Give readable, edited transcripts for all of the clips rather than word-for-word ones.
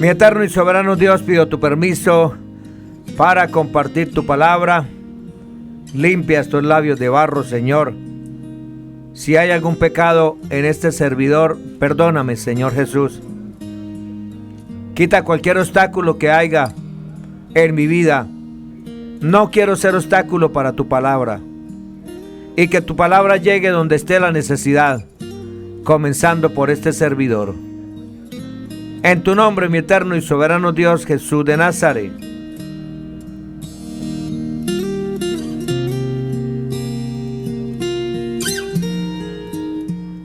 Mi eterno y soberano Dios, pido tu permiso para compartir tu palabra. Limpia estos labios de barro, Señor. Si hay algún pecado en este servidor, perdóname, Señor Jesús. Quita cualquier obstáculo que haya en mi vida. No quiero ser obstáculo para tu palabra. Y que tu palabra llegue donde esté la necesidad, comenzando por este servidor. En tu nombre, mi eterno y soberano Dios, Jesús de Nazaret.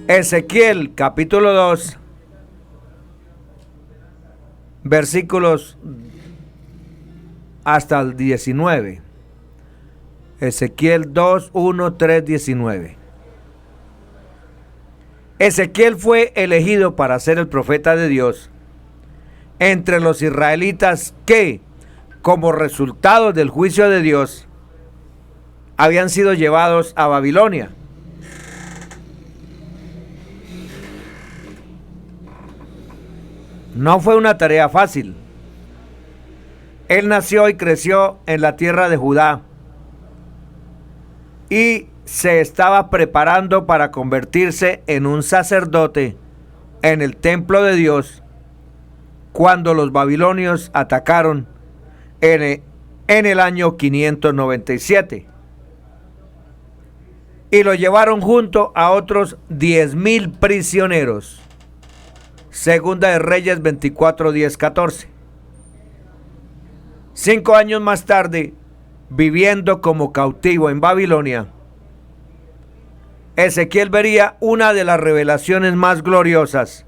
Ezequiel capítulo 2, versículos hasta el 19. Ezequiel 2, 1, 3, 19. Ezequiel fue elegido para ser el profeta de Dios entre los israelitas que, como resultado del juicio de Dios, habían sido llevados a Babilonia. No fue una tarea fácil. Él nació y creció en la tierra de Judá y se estaba preparando para convertirse en un sacerdote en el templo de Dios cuando los babilonios atacaron en el año 597 y lo llevaron junto a otros 10,000 prisioneros. Segunda de Reyes 24, 10, 14. 5 años más tarde, viviendo como cautivo en Babilonia, Ezequiel vería una de las revelaciones más gloriosas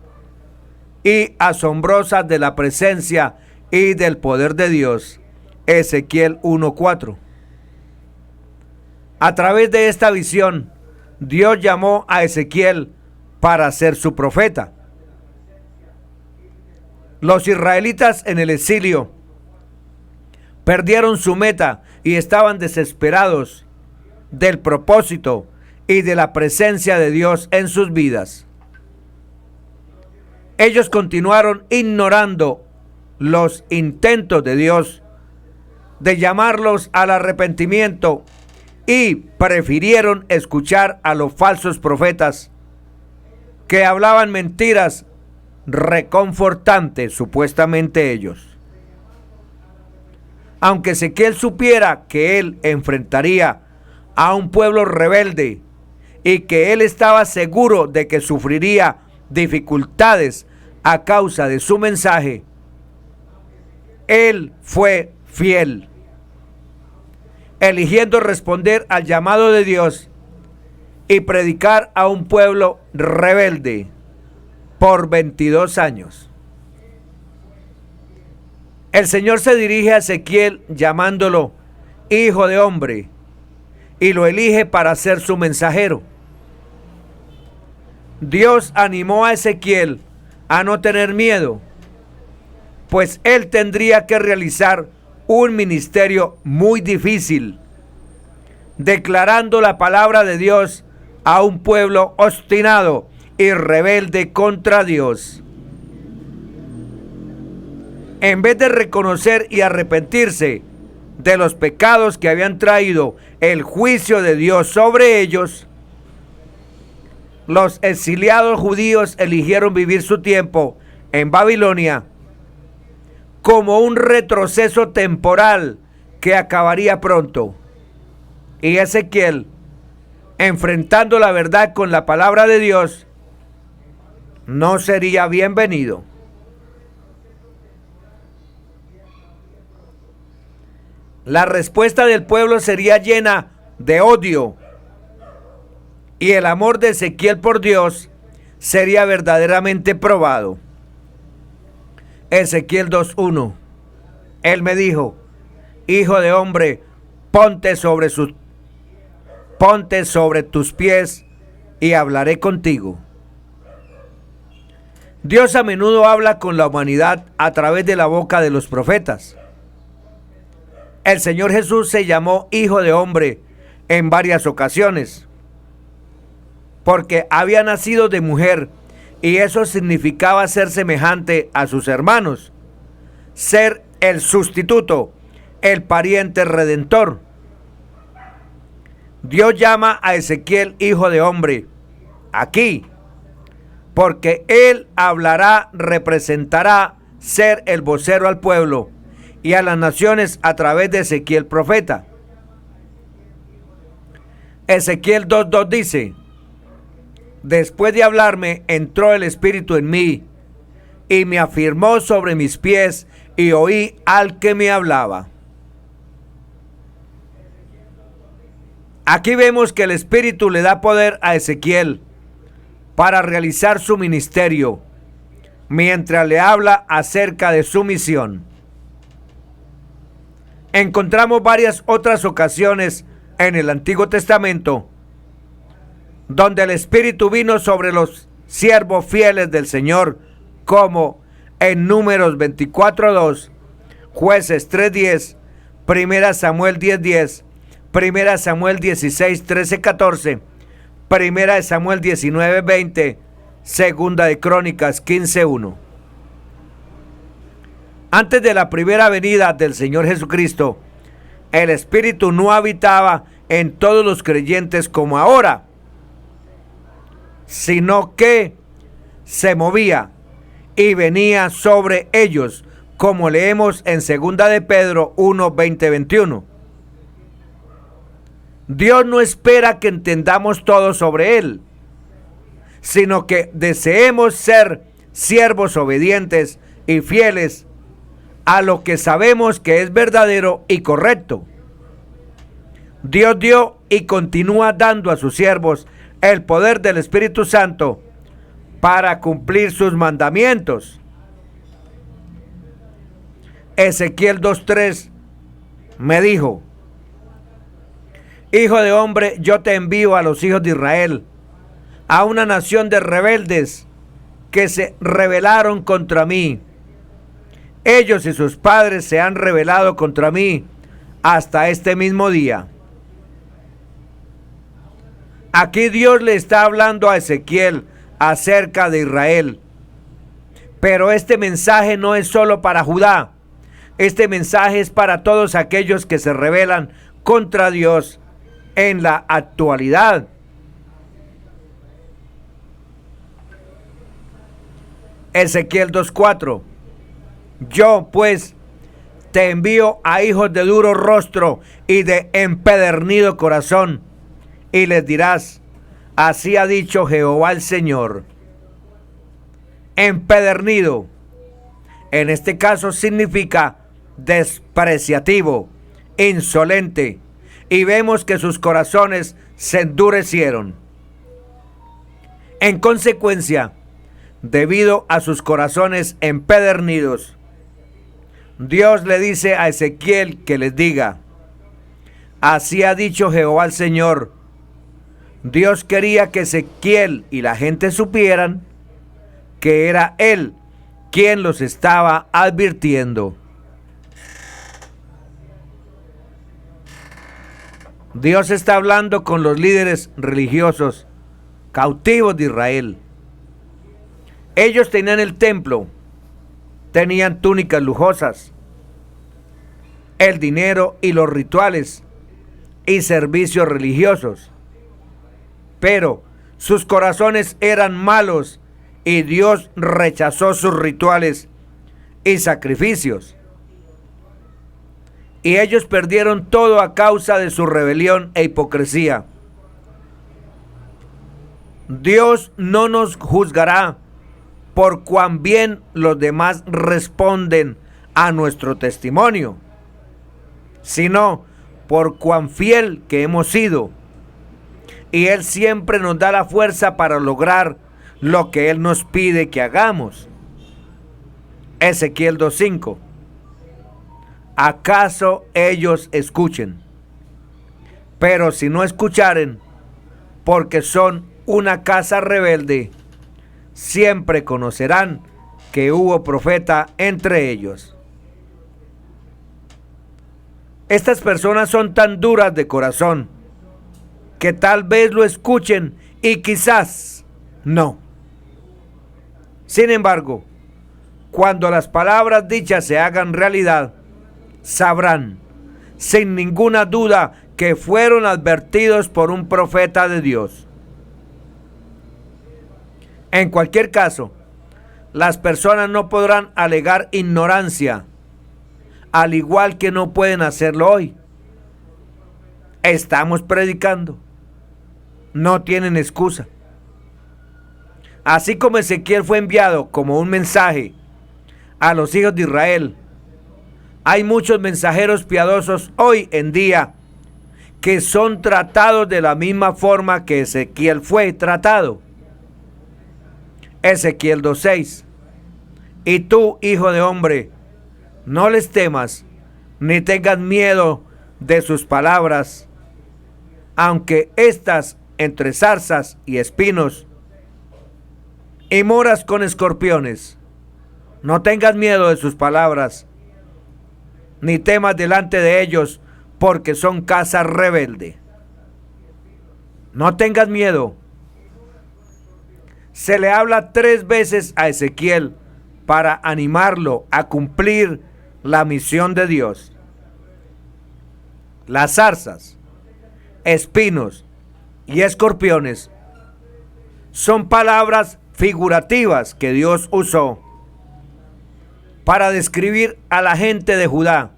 y asombrosas de la presencia y del poder de Dios. Ezequiel 1:4. A través de esta visión, Dios llamó a Ezequiel para ser su profeta. Los israelitas en el exilio perdieron su meta y estaban desesperados del propósito y de la presencia de Dios en sus vidas. Ellos continuaron ignorando los intentos de Dios de llamarlos al arrepentimiento y prefirieron escuchar a los falsos profetas que hablaban mentiras reconfortantes, supuestamente ellos. Aunque Ezequiel supiera que él enfrentaría a un pueblo rebelde y que él estaba seguro de que sufriría dificultades a causa de su mensaje, él fue fiel, eligiendo responder al llamado de Dios y predicar a un pueblo rebelde por 22 años. El Señor se dirige a Ezequiel llamándolo hijo de hombre y lo elige para ser su mensajero. Dios animó a Ezequiel a no tener miedo, pues él tendría que realizar un ministerio muy difícil, declarando la palabra de Dios a un pueblo obstinado y rebelde contra Dios. En vez de reconocer y arrepentirse de los pecados que habían traído el juicio de Dios sobre ellos, los exiliados judíos eligieron vivir su tiempo en Babilonia como un retroceso temporal que acabaría pronto. Y Ezequiel, enfrentando la verdad con la palabra de Dios, no sería bienvenido. La respuesta del pueblo sería llena de odio y el amor de Ezequiel por Dios sería verdaderamente probado. Ezequiel 2:1. Él me dijo: hijo de hombre, ponte sobre tus pies y hablaré contigo. Dios a menudo habla con la humanidad a través de la boca de los profetas. El Señor Jesús se llamó hijo de hombre en varias ocasiones, porque había nacido de mujer y eso significaba ser semejante a sus hermanos. ser el sustituto, el pariente redentor. Dios llama a Ezequiel hijo de hombre aquí, porque él hablará, representará ser el vocero al pueblo y a las naciones a través de Ezequiel profeta. Ezequiel 2:2 dice: después de hablarme, entró el Espíritu en mí y me afirmó sobre mis pies y oí al que me hablaba. Aquí vemos que el Espíritu le da poder a Ezequiel para realizar su ministerio, mientras le habla acerca de su misión. Encontramos varias otras ocasiones en el Antiguo Testamento donde el Espíritu vino sobre los siervos fieles del Señor, como en Números 24:2, Jueces 3:10, 1 Samuel 10:10, 1 Samuel 16:13-14, 1 Samuel 19:20, Segunda de Crónicas 15:1. Antes de la primera venida del Señor Jesucristo, el Espíritu no habitaba en todos los creyentes como ahora, sino que se movía y venía sobre ellos, como leemos en 2 de Pedro 1:20-21. Dios no espera que entendamos todo sobre Él, sino que deseemos ser siervos obedientes y fieles a lo que sabemos que es verdadero y correcto. Dios dio y continúa dando a sus siervos el poder del Espíritu Santo para cumplir sus mandamientos. Ezequiel 2:3 me dijo: hijo de hombre, yo te envío a los hijos de Israel, a una nación de rebeldes que se rebelaron contra mí. Ellos y sus padres se han rebelado contra mí hasta este mismo día. Aquí Dios le está hablando a Ezequiel acerca de Israel. Pero este mensaje no es solo para Judá. Este mensaje es para todos aquellos que se rebelan contra Dios en la actualidad. Ezequiel 2:4. Yo pues te envío a hijos de duro rostro y de empedernido corazón, y les dirás: así ha dicho Jehová el Señor. Empedernido, en este caso significa despreciativo, insolente, y vemos que sus corazones se endurecieron. En consecuencia, debido a sus corazones empedernidos, Dios le dice a Ezequiel que les diga: así ha dicho Jehová el Señor. Dios quería que Ezequiel y la gente supieran que era Él quien los estaba advirtiendo. Dios está hablando con los líderes religiosos cautivos de Israel. Ellos tenían el templo, tenían túnicas lujosas, el dinero y los rituales y servicios religiosos. Pero sus corazones eran malos y Dios rechazó sus rituales y sacrificios. Y ellos perdieron todo a causa de su rebelión e hipocresía. Dios no nos juzgará por cuán bien los demás responden a nuestro testimonio, sino por cuán fiel que hemos sido. Y Él siempre nos da la fuerza para lograr lo que Él nos pide que hagamos. Ezequiel 2:5. ¿Acaso ellos escuchen? Pero si no escucharen, porque son una casa rebelde, siempre conocerán que hubo profeta entre ellos. Estas personas son tan duras de corazón que tal vez lo escuchen y quizás no. Sin embargo, cuando las palabras dichas se hagan realidad, sabrán sin ninguna duda que fueron advertidos por un profeta de Dios. En cualquier caso, las personas no podrán alegar ignorancia, al igual que no pueden hacerlo hoy. Estamos predicando. No tienen excusa. Así como Ezequiel fue enviado como un mensaje a los hijos de Israel, hay muchos mensajeros piadosos hoy en día que son tratados de la misma forma que Ezequiel fue tratado. Ezequiel 2:6. Y tú, hijo de hombre, no les temas, ni tengas miedo de sus palabras, aunque estás entre zarzas y espinos, y moras con escorpiones. No tengas miedo de sus palabras, ni temas delante de ellos, porque son casa rebelde. No tengas miedo. Se le habla 3 veces a Ezequiel para animarlo a cumplir la misión de Dios. Las zarzas, espinos y escorpiones son palabras figurativas que Dios usó para describir a la gente de Judá,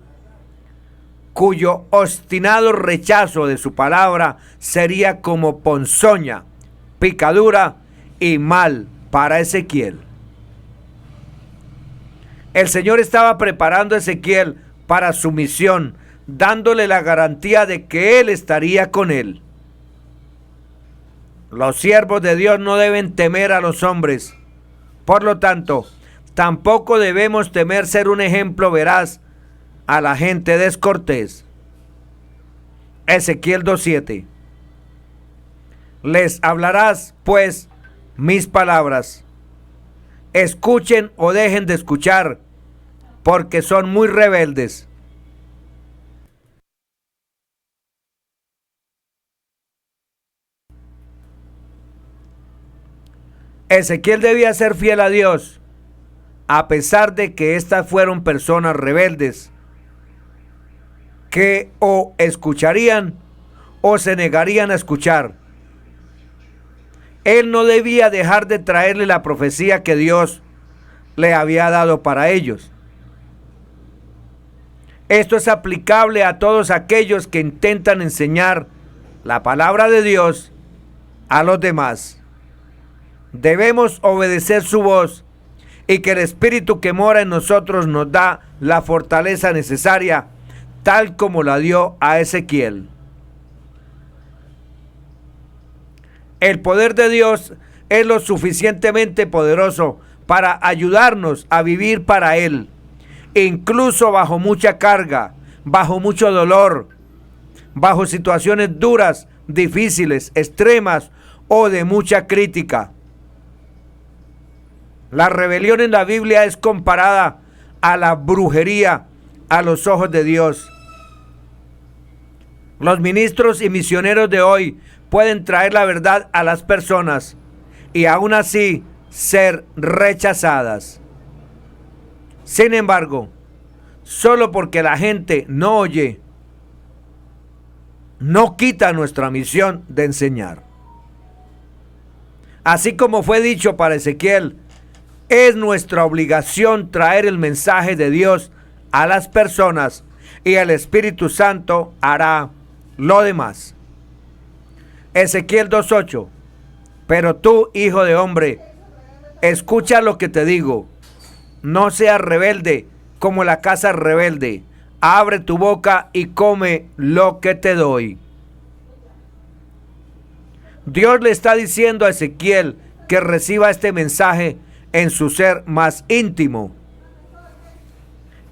cuyo obstinado rechazo de su palabra sería como ponzoña, picadura y mal para Ezequiel. El Señor estaba preparando a Ezequiel para su misión, dándole la garantía de que Él estaría con él. Los siervos de Dios no deben temer a los hombres. Por lo tanto, tampoco debemos temer ser un ejemplo veraz a la gente descortés. Ezequiel 2:7. Les hablarás, pues, mis palabras. Escuchen o dejen de escuchar, porque son muy rebeldes. Ezequiel debía ser fiel a Dios, a pesar de que éstas fueron personas rebeldes, que o escucharían o se negarían a escuchar. Él no debía dejar de traerle la profecía que Dios le había dado para ellos. Esto es aplicable a todos aquellos que intentan enseñar la palabra de Dios a los demás. Debemos obedecer su voz y que el Espíritu que mora en nosotros nos da la fortaleza necesaria, tal como la dio a Ezequiel. El poder de Dios es lo suficientemente poderoso para ayudarnos a vivir para Él, incluso bajo mucha carga, bajo mucho dolor, bajo situaciones duras, difíciles, extremas o de mucha crítica. La rebelión en la Biblia es comparada a la brujería a los ojos de Dios. Los ministros y misioneros de hoy pueden traer la verdad a las personas y aún así ser rechazadas. Sin embargo, solo porque la gente no oye, no quita nuestra misión de enseñar. Así como fue dicho para Ezequiel, es nuestra obligación traer el mensaje de Dios a las personas y el Espíritu Santo hará lo demás. Ezequiel 2:8. Pero tú, hijo de hombre, escucha lo que te digo. No seas rebelde como la casa rebelde. Abre tu boca y come lo que te doy. Dios le está diciendo a Ezequiel que reciba este mensaje en su ser más íntimo.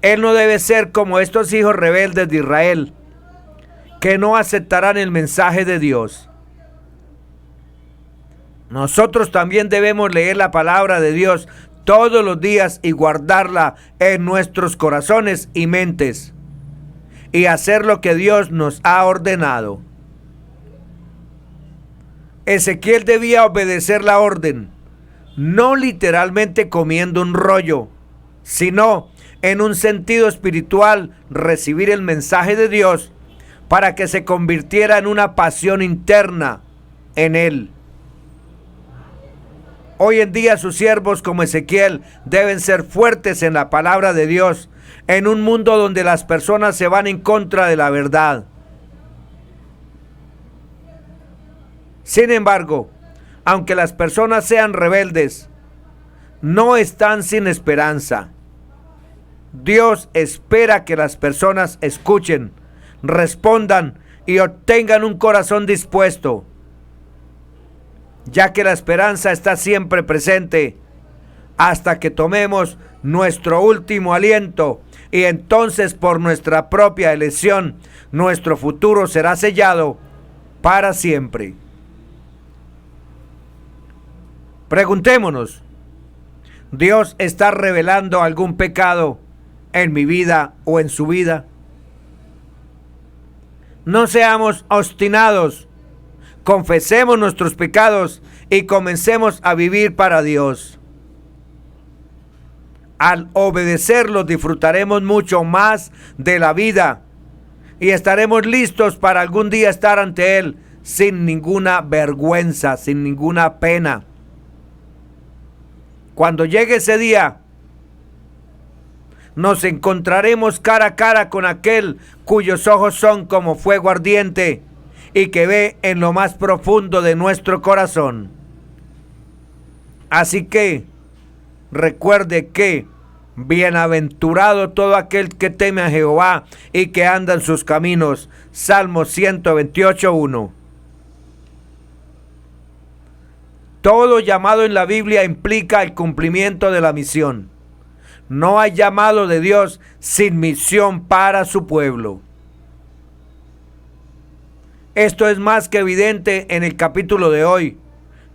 Él no debe ser como estos hijos rebeldes de Israel, que no aceptarán el mensaje de Dios. Nosotros también debemos leer la palabra de Dios todos los días y guardarla en nuestros corazones y mentes, y hacer lo que Dios nos ha ordenado. Ezequiel debía obedecer la orden, no literalmente comiendo un rollo, sino en un sentido espiritual recibir el mensaje de Dios para que se convirtiera en una pasión interna en él. Hoy en día sus siervos como Ezequiel deben ser fuertes en la palabra de Dios, en un mundo donde las personas se van en contra de la verdad. Sin embargo, aunque las personas sean rebeldes, no están sin esperanza. Dios espera que las personas escuchen, respondan y obtengan un corazón dispuesto, ya que la esperanza está siempre presente hasta que tomemos nuestro último aliento, y entonces por nuestra propia elección nuestro futuro será sellado para siempre. Preguntémonos, ¿Dios está revelando algún pecado en mi vida o en su vida? No seamos obstinados, confesemos nuestros pecados y comencemos a vivir para Dios. Al obedecerlo disfrutaremos mucho más de la vida y estaremos listos para algún día estar ante Él sin ninguna vergüenza, sin ninguna pena. Cuando llegue ese día, nos encontraremos cara a cara con aquel cuyos ojos son como fuego ardiente y que ve en lo más profundo de nuestro corazón. Así que recuerde que bienaventurado todo aquel que teme a Jehová y que anda en sus caminos. Salmo 128:1. Todo llamado en la Biblia implica el cumplimiento de la misión. No hay llamado de Dios sin misión para su pueblo. Esto es más que evidente en el capítulo de hoy.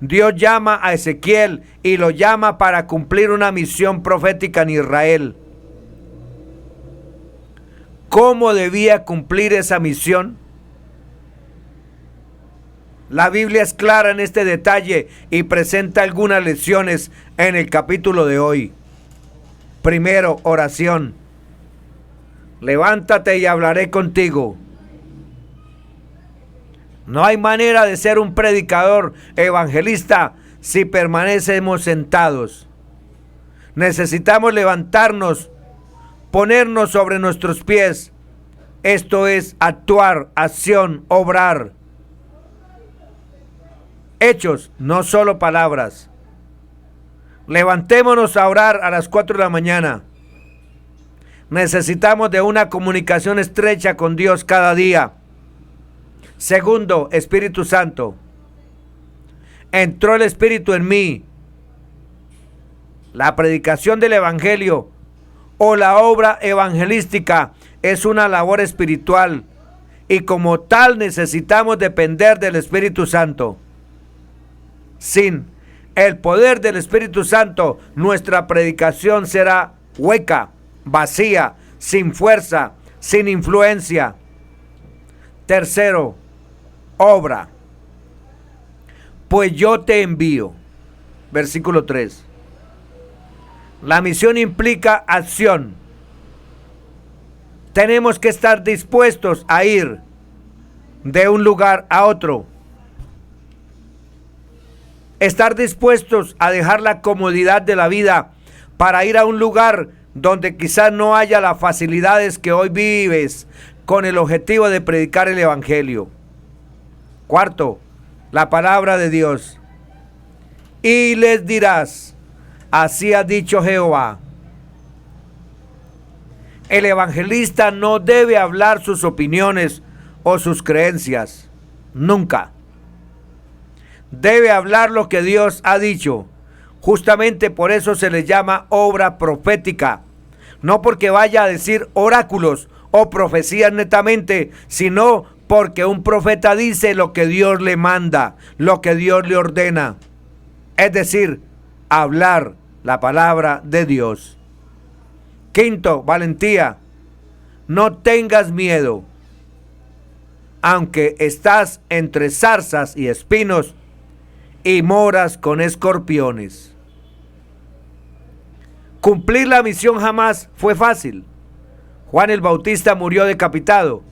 Dios llama a Ezequiel y lo llama para cumplir una misión profética en Israel. ¿Cómo debía cumplir esa misión? La Biblia es clara en este detalle y presenta algunas lecciones en el capítulo de hoy. Primero, oración. Levántate y hablaré contigo. No hay manera de ser un predicador evangelista si permanecemos sentados. Necesitamos levantarnos, ponernos sobre nuestros pies. Esto es actuar, acción, obrar. Hechos, no solo palabras. Levantémonos a orar a las 4 de la mañana. Necesitamos de una comunicación estrecha con Dios cada día. Segundo, Espíritu Santo. Entró el Espíritu en mí. La predicación del Evangelio o la obra evangelística es una labor espiritual y como tal necesitamos depender del Espíritu Santo. Sin el poder del Espíritu Santo, nuestra predicación será hueca, vacía, sin fuerza, sin influencia. Tercero, obra. Pues yo te envío. Versículo 3. La misión implica acción. Tenemos que estar dispuestos a ir de un lugar a otro. Estar dispuestos a dejar la comodidad de la vida para ir a un lugar donde quizás no haya las facilidades que hoy vives con el objetivo de predicar el Evangelio. Cuarto, la palabra de Dios. Y les dirás, así ha dicho Jehová. El evangelista no debe hablar sus opiniones o sus creencias. Nunca. Debe hablar lo que Dios ha dicho. Justamente por eso se le llama obra profética. No porque vaya a decir oráculos o profecías netamente, sino porque un profeta dice lo que Dios le manda, lo que Dios le ordena. Es decir, hablar la palabra de Dios. Quinto, valentía. No tengas miedo. Aunque estás entre zarzas y espinos y moras con escorpiones. Cumplir la misión jamás fue fácil. Juan el Bautista murió decapitado.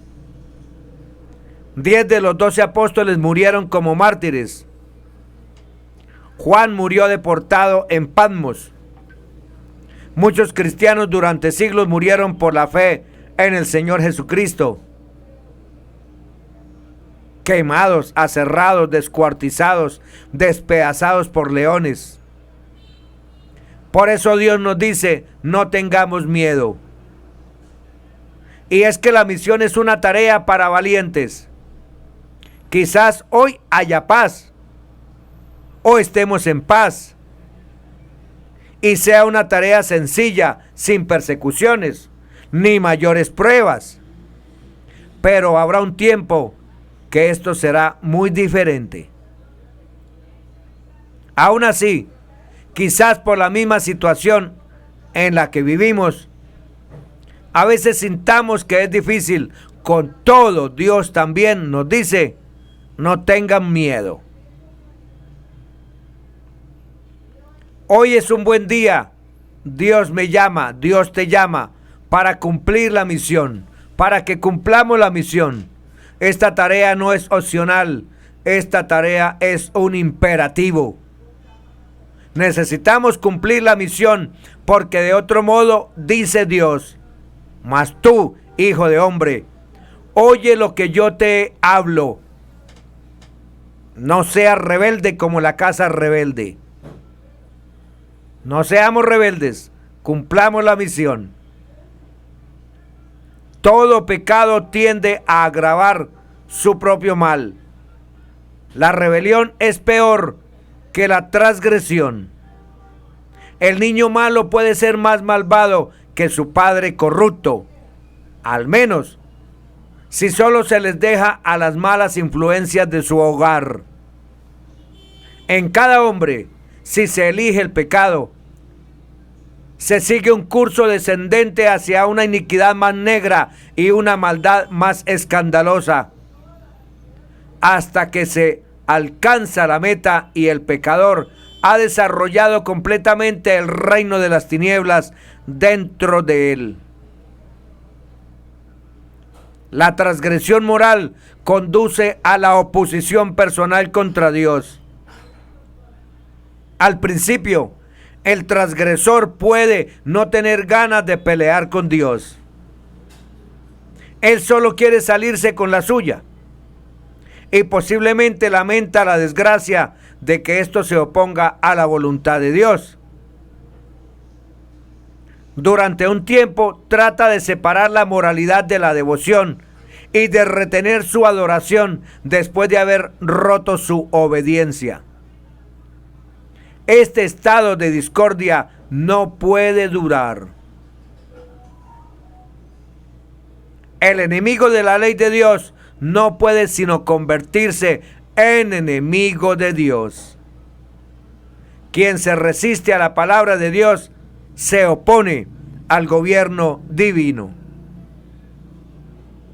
10 de los 12 apóstoles murieron como mártires. Juan murió deportado en Patmos. Muchos cristianos durante siglos murieron por la fe en el Señor Jesucristo. Quemados, aserrados, descuartizados, despedazados por leones. Por eso Dios nos dice, no tengamos miedo. Y es que la misión es una tarea para valientes. Quizás hoy haya paz, o estemos en paz, y sea una tarea sencilla, sin persecuciones, ni mayores pruebas. Pero habrá un tiempo que esto será muy diferente. Aún así, quizás por la misma situación en la que vivimos, a veces sintamos que es difícil. Con todo, Dios también nos dice, no tengan miedo. Hoy es un buen día. Dios me llama, Dios te llama para cumplir la misión, para que cumplamos la misión. Esta tarea no es opcional, esta tarea es un imperativo. Necesitamos cumplir la misión, porque de otro modo, dice Dios, mas tú, hijo de hombre, oye lo que yo te hablo. No seas rebelde como la casa rebelde. No seamos rebeldes, cumplamos la misión. Todo pecado tiende a agravar su propio mal. La rebelión es peor que la transgresión. El niño malo puede ser más malvado que su padre corrupto, al menos si solo se les deja a las malas influencias de su hogar. En cada hombre, si se elige el pecado, se sigue un curso descendente hacia una iniquidad más negra y una maldad más escandalosa, hasta que se alcanza la meta y el pecador ha desarrollado completamente el reino de las tinieblas dentro de él. La transgresión moral conduce a la oposición personal contra Dios. Al principio, el transgresor puede no tener ganas de pelear con Dios. Él solo quiere salirse con la suya. Y posiblemente lamenta la desgracia de que esto se oponga a la voluntad de Dios. Durante un tiempo trata de separar la moralidad de la devoción y de retener su adoración después de haber roto su obediencia. Este estado de discordia no puede durar. El enemigo de la ley de Dios no puede sino convertirse en enemigo de Dios. Quien se resiste a la palabra de Dios se opone al gobierno divino.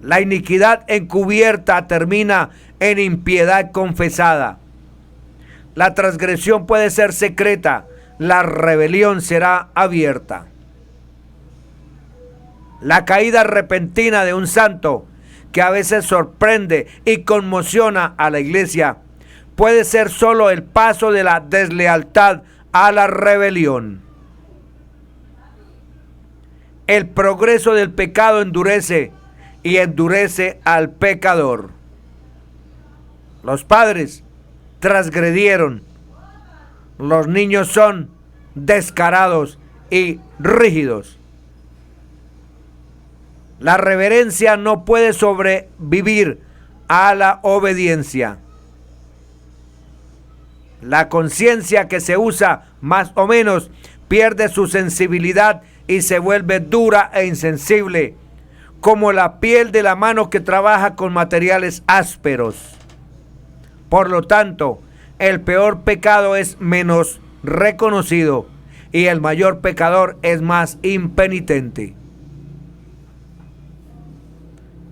La iniquidad encubierta termina en impiedad confesada. La transgresión puede ser secreta, la rebelión será abierta. La caída repentina de un santo, que a veces sorprende y conmociona a la iglesia, puede ser solo el paso de la deslealtad a la rebelión. El progreso del pecado endurece y endurece al pecador. Los padres transgredieron. Los niños son descarados y rígidos. La reverencia no puede sobrevivir a la obediencia. La conciencia que se usa más o menos pierde su sensibilidad y se vuelve dura e insensible, como la piel de la mano que trabaja con materiales ásperos. Por lo tanto, el peor pecado es menos reconocido y el mayor pecador es más impenitente.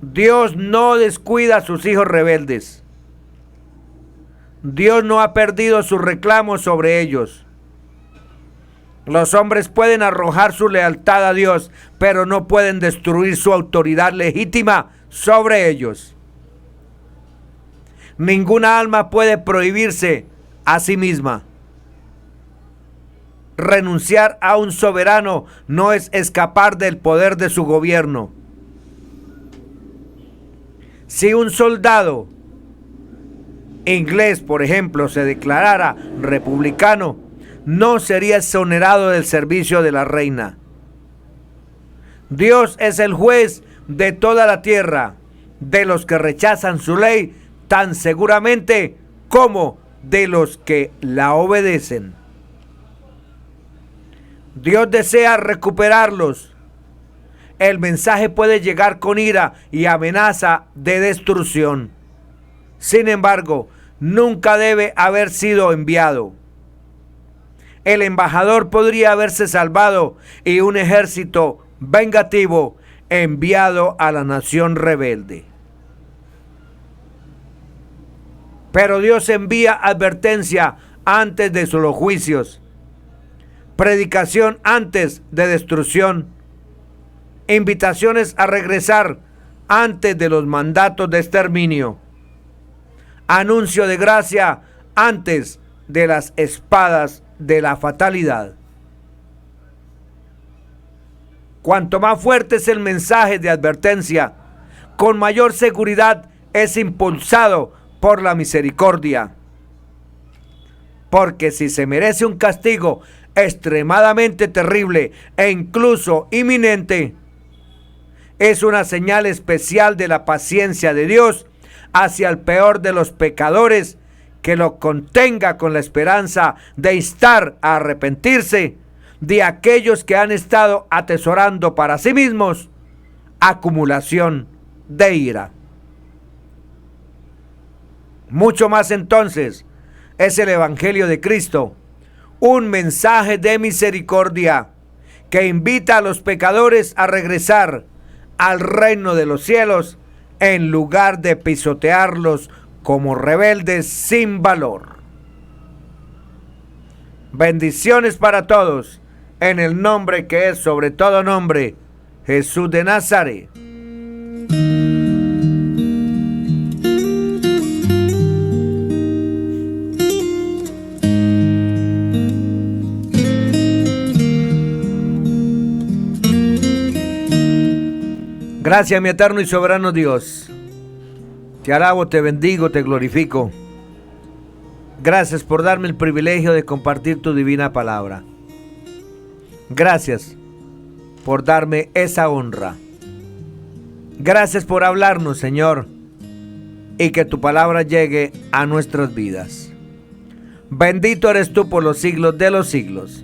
Dios no descuida a sus hijos rebeldes. Dios no ha perdido su reclamo sobre ellos. Los hombres pueden arrojar su lealtad a Dios, pero no pueden destruir su autoridad legítima sobre ellos. Ninguna alma puede prohibirse a sí misma. Renunciar a un soberano no es escapar del poder de su gobierno. Si un soldado inglés, por ejemplo, se declarara republicano, no sería exonerado del servicio de la reina. Dios es el juez de toda la tierra, de los que rechazan su ley tan seguramente como de los que la obedecen. Dios desea recuperarlos. El mensaje puede llegar con ira y amenaza de destrucción. Sin embargo, nunca debe haber sido enviado. El embajador podría haberse salvado y un ejército vengativo enviado a la nación rebelde. Pero Dios envía advertencia antes de los juicios, predicación antes de destrucción, invitaciones a regresar antes de los mandatos de exterminio, anuncio de gracia antes de las espadas de la fatalidad. Cuanto más fuerte es el mensaje de advertencia, con mayor seguridad es impulsado por la misericordia. Porque si se merece un castigo extremadamente terrible e incluso inminente, es una señal especial de la paciencia de Dios hacia el peor de los pecadores, que lo contenga con la esperanza de instar a arrepentirse de aquellos que han estado atesorando para sí mismos acumulación de ira. Mucho más entonces es el Evangelio de Cristo, un mensaje de misericordia que invita a los pecadores a regresar al reino de los cielos en lugar de pisotearlos como rebeldes sin valor. Bendiciones para todos, en el nombre que es sobre todo nombre, Jesús de Nazaret. Gracias, mi eterno y soberano Dios. Te alabo, te bendigo, te glorifico. Gracias por darme el privilegio de compartir tu divina palabra. Gracias por darme esa honra. Gracias por hablarnos, Señor, y que tu palabra llegue a nuestras vidas. Bendito eres tú por los siglos de los siglos.